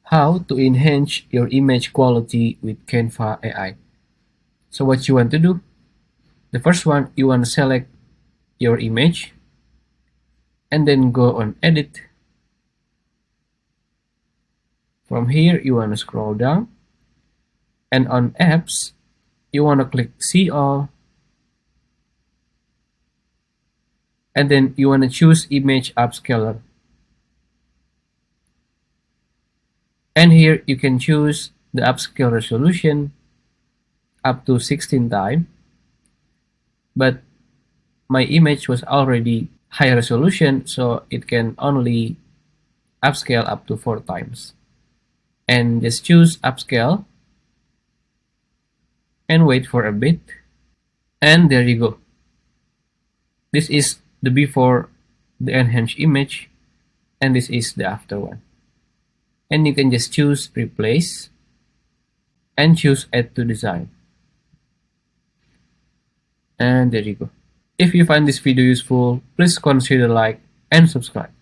How to enhance your image quality with Canva AI. So what you want to do, the first one, you want to select your image and then go on edit. From here you want to scroll down, and on apps you want to click see all, and then you want to choose image upscaler, and here you can choose the upscale resolution up to 16 times, but my image was already high resolution, so it can only upscale up to 4 times. And just choose upscale and wait for a bit, and there you go. This is the before the enhanced image, and this is the after one. And you can just choose replace and choose add to design, and there you go. If you find this video useful, please consider like and subscribe.